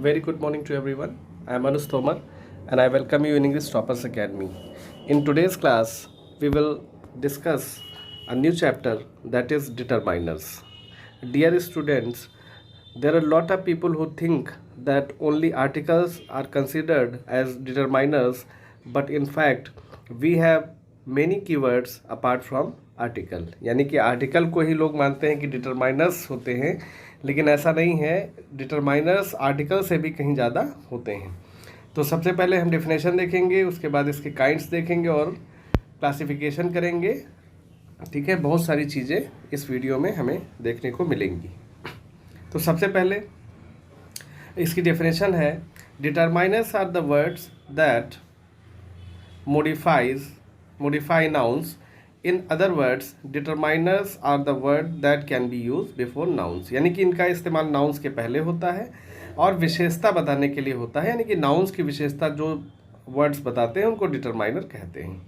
very good morning to everyone. I am Anush Tomar and I welcome you in English Toppers Academy. In today's class, we will discuss a new chapter, that is determiners. Dear students, there are a lot of people who think that only articles are considered as determiners, but in fact, we have many keywords apart from article. यानी कि article को ही लोग मानते हैं कि determiners होते हैं, लेकिन ऐसा नहीं है. डिटरमाइनर्स आर्टिकल से भी कहीं ज़्यादा होते हैं. तो सबसे पहले हम डेफिनेशन देखेंगे, उसके बाद इसके काइंड्स देखेंगे और क्लासिफिकेशन करेंगे. ठीक है, बहुत सारी चीज़ें इस वीडियो में हमें देखने को मिलेंगी. तो सबसे पहले इसकी डेफिनेशन है, determiners are the words that modify nouns. In other words, determiners are the word that can be used before nouns. यानी कि इनका इस्तेमाल nouns के पहले होता है और विशेषता बताने के लिए होता है. यानी कि nouns की विशेषता जो words बताते हैं उनको determiner कहते हैं.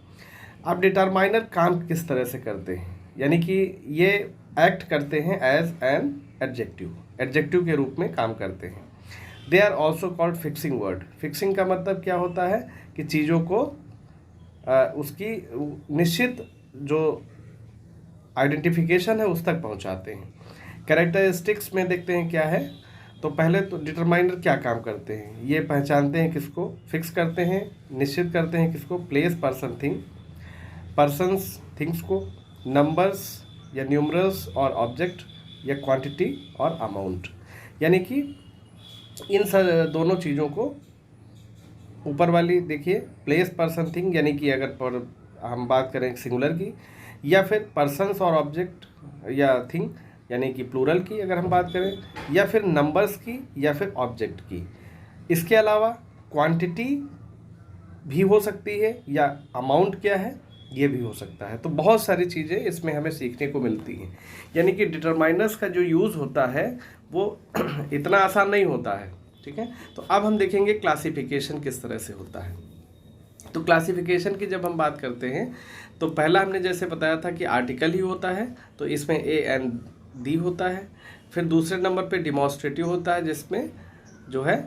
अब determiner काम किस तरह से करते हैं, यानी कि ये act करते हैं as an adjective के रूप में काम करते हैं. They are also called fixing word. Fixing का मतलब क्या होता है कि चीज़ों को उसकी निश्चित जो आइडेंटिफिकेशन है उस तक पहुंचाते हैं. कैरेक्टरिस्टिक्स में देखते हैं क्या है. तो पहले तो डिटरमाइनर क्या काम करते हैं, ये पहचानते हैं किसको, फिक्स करते हैं, निश्चित करते हैं किसको, प्लेस पर्सन्स थिंग्स को, नंबर्स या न्यूमरल्स और ऑब्जेक्ट या क्वांटिटी और अमाउंट. यानी कि इन दोनों चीज़ों को, ऊपर वाली देखिए प्लेस पर्सन थिंग, यानी कि अगर हम बात करें सिंगुलर की, या फिर पर्सन्स और ऑब्जेक्ट या थिंग यानी कि प्लूरल की अगर हम बात करें, या फिर नंबर्स की या फिर ऑब्जेक्ट की. इसके अलावा क्वांटिटी भी हो सकती है या अमाउंट क्या है ये भी हो सकता है. तो बहुत सारी चीज़ें इसमें हमें सीखने को मिलती हैं. यानी कि डिटरमाइनर्स का जो यूज़ होता है वो इतना आसान नहीं होता है. ठीक है, तो अब हम देखेंगे क्लासिफिकेशन किस तरह से होता है. तो क्लासिफिकेशन की जब हम बात करते हैं तो पहला हमने जैसे बताया था कि आर्टिकल ही होता है, तो इसमें ए एंड दी होता है. फिर दूसरे नंबर पे डिमॉन्स्ट्रेटिव होता है जिसमें जो है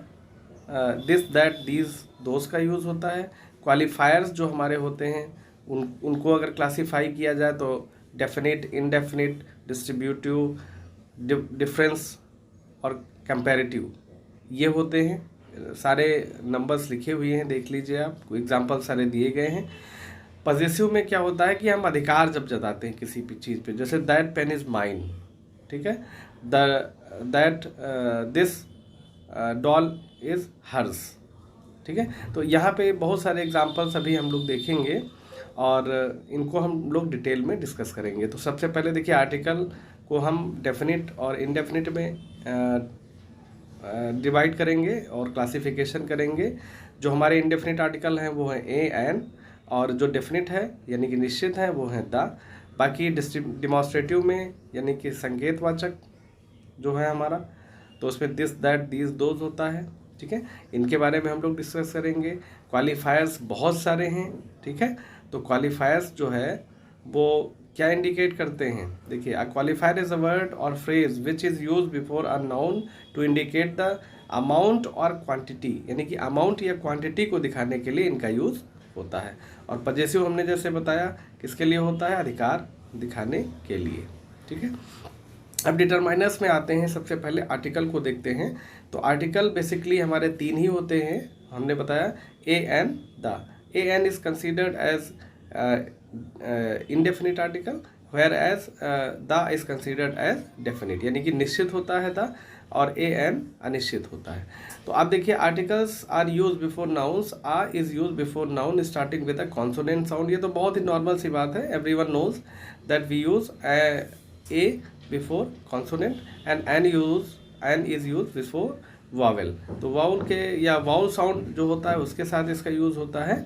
दिस दैट दीज दोस का यूज़ होता है. क्वालिफायर्स जो हमारे होते हैं उनको अगर क्लासीफाई किया जाए तो डेफिनेट, इनडेफिनेट, डिस्ट्रीब्यूटिव, डिफरेंस और कंपैरेटिव ये होते हैं. सारे नंबर्स लिखे हुए हैं, देख लीजिए आप, एग्जाम्पल सारे दिए गए हैं. पॉजेसिव में क्या होता है कि हम अधिकार जब जताते हैं किसी भी चीज़ पे, जैसे दैट पेन इज़ माइन. ठीक है, that this doll is hers. ठीक है, तो यहाँ पे बहुत सारे एग्जाम्पल्स अभी हम लोग देखेंगे और इनको हम लोग डिटेल में डिस्कस करेंगे. तो सबसे पहले देखिए, आर्टिकल को हम डेफिनेट और इनडेफिनेट में डिवाइड करेंगे और क्लासिफिकेशन करेंगे. जो हमारे इंडेफिनिट आर्टिकल हैं वो हैं ए एन, और जो डेफिनेट है यानी कि निश्चित है वो है द. बाकी डिमॉन्स्ट्रेटिव में यानी कि संकेतवाचक जो है हमारा, तो उसमें दिस दैट दीज दोज होता है. ठीक है, इनके बारे में हम लोग डिस्कस करेंगे. क्वालिफायर्स बहुत सारे हैं. ठीक है, तो क्वालिफायर्स जो है वो क्या इंडिकेट करते हैं. देखिए, a qualifier is a word or phrase which is use before a noun to indicate the amount or quantity. यानी कि अमाउंट या क्वांटिटी को दिखाने के लिए इनका यूज़ होता है. और पजेसिव हमने जैसे बताया किसके लिए होता है, अधिकार दिखाने के लिए. ठीक है, अब डिटरमाइनर्स में आते हैं. सबसे पहले आर्टिकल को देखते हैं. तो आर्टिकल बेसिकली हमारे तीन ही होते हैं. हमने बताया A N the. A N is considered as indefinite article, whereas the is considered as definite. यानी कि निश्चित होता है द और ए एन अनिश्चित होता है. तो आप देखिए, articles are use before nouns. A is use before noun starting with a consonant sound. ये तो बहुत ही नॉर्मल सी बात है. Everyone knows that we use a before consonant and an is use before vowel. तो वाउल के या वाउल साउंड जो होता है उसके साथ इसका यूज़ होता है.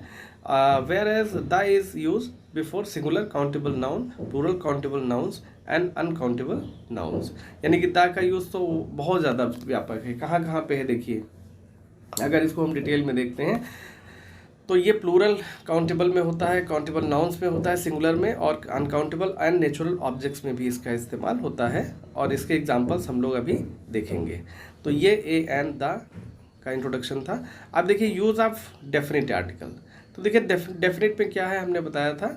whereas the is used before singular countable noun, plural countable nouns and uncountable nouns. यानी कि दा का यूज़ तो बहुत ज़्यादा व्यापक है. कहाँ कहाँ पे है देखिए, अगर इसको हम डिटेल में देखते हैं तो ये प्लूरल काउंटेबल में होता है, काउंटेबल नाउन्स में होता है सिंगुलर में, और अनकाउंटेबल एंड नेचुरल ऑब्जेक्ट्स में भी इसका इस्तेमाल होता है. और इसके एग्जांपल्स हम लोग अभी देखेंगे. तो ये ए एंड द का इंट्रोडक्शन था। अब देखिए यूज़ ऑफ डेफिनेट आर्टिकल। तो देखिए डेफिनेट में क्या है हमने बताया था,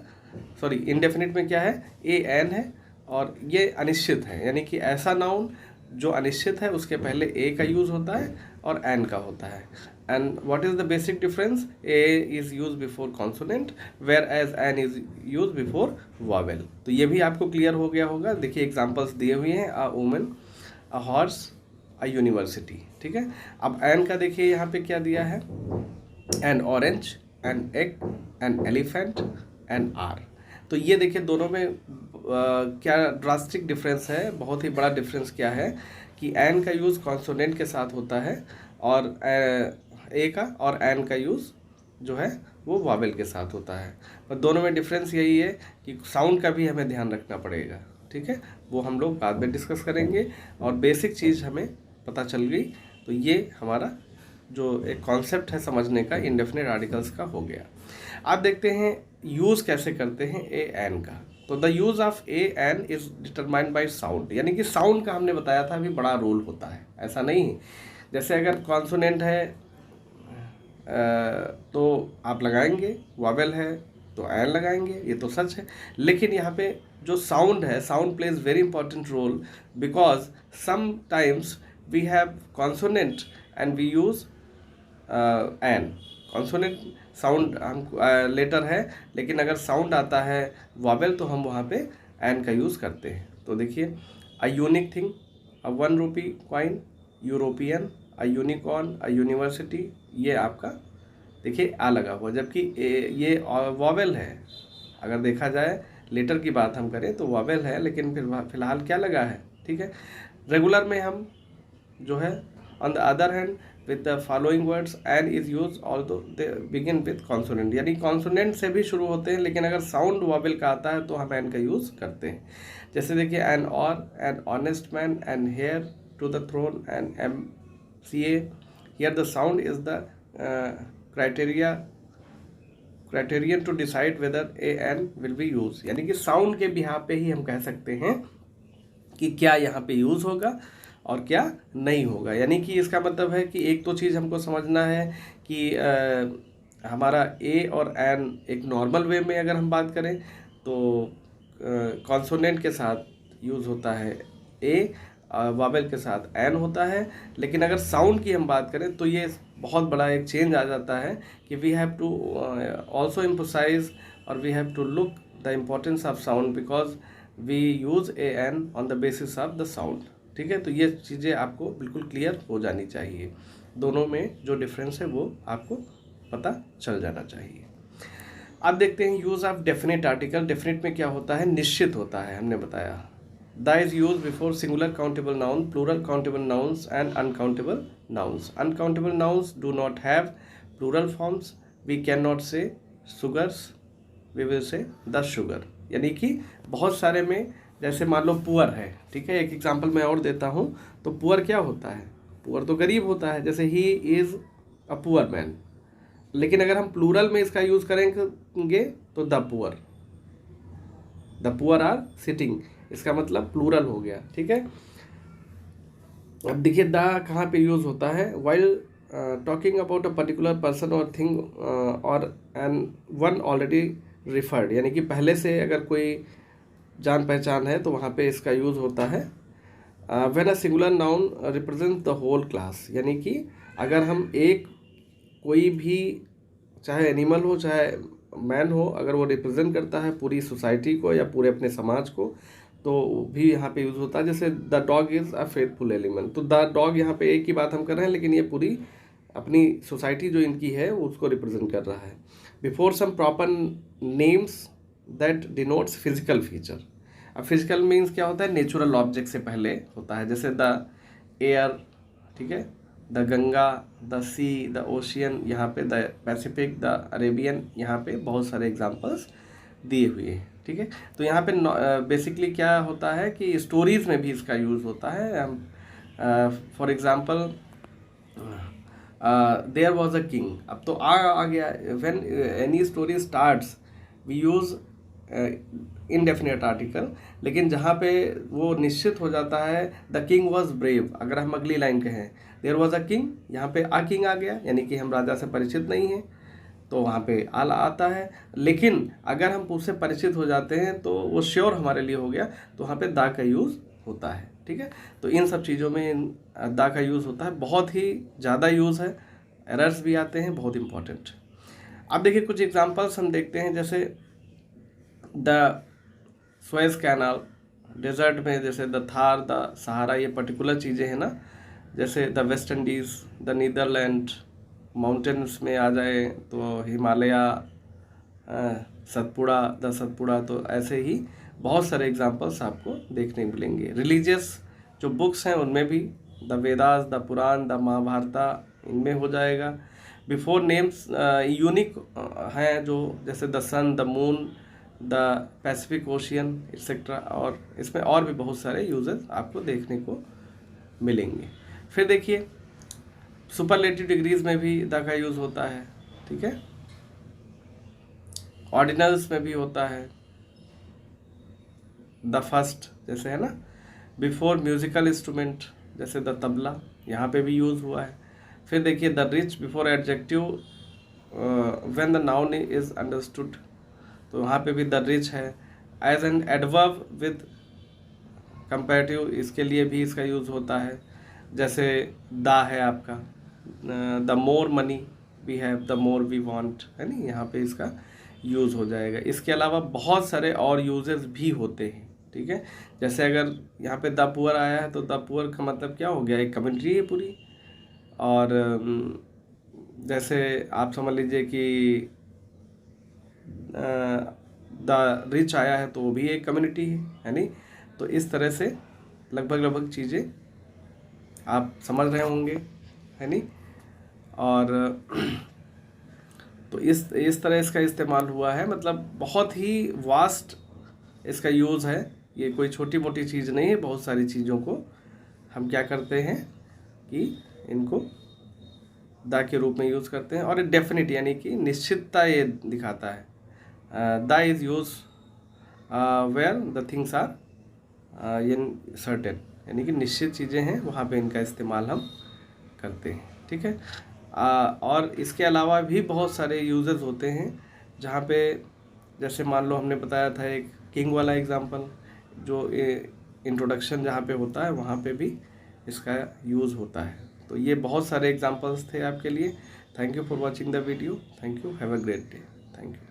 सॉरी इनडेफिनेट में क्या है, ए एन है और ये अनिश्चित है, यानी कि ऐसा नाउन जो अनिश्चित है उसके पहले ए का यूज़ होता है और एन का होता है। And what is the basic difference, a is use before consonant whereas an is use before vowel. तो ये भी आपको क्लियर हो गया होगा। देखिए एग्जाम्पल्स दिए हुए हैं, a woman, a horse, a university, ठीक है। अब एन का देखिए यहाँ पे क्या दिया है, an orange, an egg, an elephant, an R. तो ये देखिए दोनों में क्या ड्रास्टिक डिफरेंस है, बहुत ही बड़ा डिफरेंस क्या है कि एन का यूज़ कॉन्सोनेंट के साथ होता है और ए का और एन का यूज़ जो है वो वॉवेल के साथ होता है। पर दोनों में डिफरेंस यही है कि साउंड का भी हमें ध्यान रखना पड़ेगा, ठीक है, वो हम लोग बाद में डिस्कस करेंगे। और बेसिक चीज़ हमें पता चल गई, तो ये हमारा जो एक कॉन्सेप्ट है समझने का इंडेफिनिट आर्टिकल्स का हो गया। आप देखते हैं यूज़ कैसे करते हैं ए एन का। तो the use of a N is determined by sound, यानी कि साउंड का हमने बताया था अभी बड़ा रोल होता है, ऐसा नहीं है। जैसे अगर कॉन्सोनेंट है तो आप लगाएंगे, वॉवेल है तो एन लगाएंगे, ये तो सच है। लेकिन यहाँ पे जो साउंड है, sound plays very important role because sometimes we have consonant and we use an. Consonant sound हम लेटर है, लेकिन अगर साउंड आता है वॉवेल तो हम वहाँ पे एन का यूज़ करते हैं। तो देखिए a unique thing, a 1 rupee coin, European, a unicorn, a university, ये आपका देखिए आ लगा हुआ, जबकि ये वॉवेल है। अगर देखा जाए लेटर की बात हम करें तो वॉवेल है, लेकिन फिर फिलहाल क्या लगा है, ठीक है। रेगुलर में हम जो है on the other hand with the following words an is use although they begin with consonant, यानी कॉन्सोनेंट से भी शुरू होते हैं, लेकिन अगर साउंड वॉवेल का आता है तो हम एन का यूज़ करते हैं। जैसे देखिए एन और, an honest man, an heir to the throne, an M C A. Here the sound is the criterion to decide whether a an will be use, यानी कि साउंड के बिहाफ पे ही हम कह सकते हैं कि क्या यहाँ पे यूज़ होगा और क्या नहीं होगा। यानी कि इसका मतलब है कि एक तो चीज़ हमको समझना है कि हमारा ए और एन एक नॉर्मल वे में अगर हम बात करें तो कॉन्सोनेंट के साथ यूज़ होता है ए, वॉवेल के साथ एन होता है। लेकिन अगर साउंड की हम बात करें तो ये बहुत बड़ा एक चेंज आ जाता है कि we have to also emphasise और we have to look the importance of sound because we use A N on the basis of the sound, ठीक है। तो ये चीज़ें आपको बिल्कुल क्लियर हो जानी चाहिए, दोनों में जो डिफरेंस है वो आपको पता चल जाना चाहिए। अब देखते हैं use of definite article. Definite में क्या होता है, निश्चित होता है, हमने बताया। The is use before singular countable noun, plural countable nouns and uncountable nouns. Uncountable nouns do not have plural forms, we can not say sugars, we will say the sugar. यानी कि बहुत सारे में, जैसे मान लो पुअर है, ठीक है, एक एग्जांपल मैं और देता हूँ। तो पुअर क्या होता है, पुअर तो गरीब होता है, जैसे he is a poor man. लेकिन अगर हम प्लूरल में इसका यूज़ करेंगे तो द पुअर आर सिटिंग, इसका मतलब प्लूरल हो गया, ठीक है। अब देखिए द कहाँ पे यूज़ होता है, while talking about a particular person और थिंग और एन वन ऑलरेडी रिफर्ड, यानी कि पहले से अगर कोई जान पहचान है तो वहाँ पे इसका यूज़ होता है। When a singular noun represent the whole class, यानी कि अगर हम एक कोई भी, चाहे एनिमल हो चाहे मैन हो, अगर वो रिप्रेजेंट करता है पूरी सोसाइटी को या पूरे अपने समाज को, तो भी यहाँ पे यूज़ होता है। जैसे the dog is a faithful element, तो द डॉग यहाँ पे एक की बात हम कर रहे हैं, लेकिन ये पूरी अपनी सोसाइटी जो इनकी है उसको रिप्रेजेंट कर रहा है। Before some proper names that denotes physical feature. अब फिजिकल मीन्स क्या होता है, नेचुरल ऑब्जेक्ट से पहले होता है, जैसे द एयर, ठीक है, the Ganga, the sea, the ocean, यहाँ पे द पैसिफिक, द अरेबियन, यहाँ पे बहुत सारे एग्जांपल्स दिए हुए हैं, ठीक है। तो यहाँ पे बेसिकली क्या होता है कि स्टोरीज़ में भी इसका यूज़ होता है। For example there was a king, अब तो आ गया, when any story starts we use indefinite article, लेकिन जहाँ पे वो निश्चित हो जाता है द किंग वॉज ब्रेव, अगर हम अगली लाइन कहें देयर वॉज अ किंग, यहाँ पे आ किंग आ गया, यानी कि हम राजा से परिचित नहीं हैं, तो वहाँ पे आल आता है। लेकिन अगर हम उससे परिचित हो जाते हैं तो वो श्योर हमारे लिए हो गया, तो वहाँ पे दा का यूज़ होता है। ठीक है, तो इन सब चीज़ों में दा का यूज़ होता है, बहुत ही ज़्यादा यूज़ है, एरर्स भी आते हैं, बहुत इंपॉर्टेंट। अब देखिए कुछ एग्जांपल्स हम देखते हैं, जैसे द स्वेज कैनाल, डेजर्ट में जैसे द थार, द सहारा, ये पर्टिकुलर चीज़ें हैं ना, जैसे the West Indies, the Netherland, mountains में आ जाए तो हिमालय, सतपुड़ा, द सतपुड़ा, तो ऐसे ही बहुत सारे एग्जांपल्स आपको देखने मिलेंगे। रिलीजियस जो बुक्स हैं उनमें भी the Vedas, the Purana, the Mahabharata, इनमें हो जाएगा। बिफोर नेम्स यूनिक हैं जो, जैसे the sun, the moon, the Pacific Ocean etcetera, और इसमें और भी बहुत सारे यूजेस आपको देखने को मिलेंगे। फिर देखिए सुपरलेटिव डिग्रीज में भी द का यूज़ होता है। ठीक है, ऑर्डिनल्स में भी होता है, द फर्स्ट जैसे है ना, बिफोर म्यूजिकल इंस्ट्रूमेंट जैसे द तबला, यहाँ पे भी यूज़ हुआ है। फिर देखिए the rich before adjective when the noun is understood, तो वहाँ पे भी द रिच है। As an adverb with comparative, इसके लिए भी इसका यूज़ होता है, जैसे दा है आपका, the more money we have, the more we want, है नहीं, यहाँ पे इसका यूज़ हो जाएगा। इसके अलावा बहुत सारे और यूजेस भी होते हैं। ठीक है, जैसे अगर यहाँ पे द पुअर आया है तो द पुअर का मतलब क्या हो गया, एक कमेंट्री है पूरी। और जैसे आप समझ लीजिए कि द रिच आया है तो वो भी एक कम्युनिटी है नहीं। तो इस तरह से लगभग चीज़ें आप समझ रहे होंगे, है नहीं। और तो इस तरह इसका इस्तेमाल हुआ है, मतलब बहुत ही वास्ट इसका यूज़ है, ये कोई छोटी मोटी चीज़ नहीं है। बहुत सारी चीज़ों को हम क्या करते हैं कि इनको दा के रूप में यूज़ करते हैं, और डेफिनेट यानी कि निश्चितता ये दिखाता है। The is use where the things are in certain, यानी कि निश्चित चीज़ें हैं वहाँ पे इनका इस्तेमाल हम करते हैं। ठीक है, और इसके अलावा भी बहुत सारे यूजेस होते हैं जहाँ पे, जैसे मान लो हमने बताया था एक किंग वाला एग्जांपल, जो इंट्रोडक्शन जहाँ पे होता है वहाँ पे भी इसका यूज़ होता है। तो ये बहुत सारे एग्जांपल्स थे आपके लिए। Thank you for watching the video, thank you, have a great day, thank you.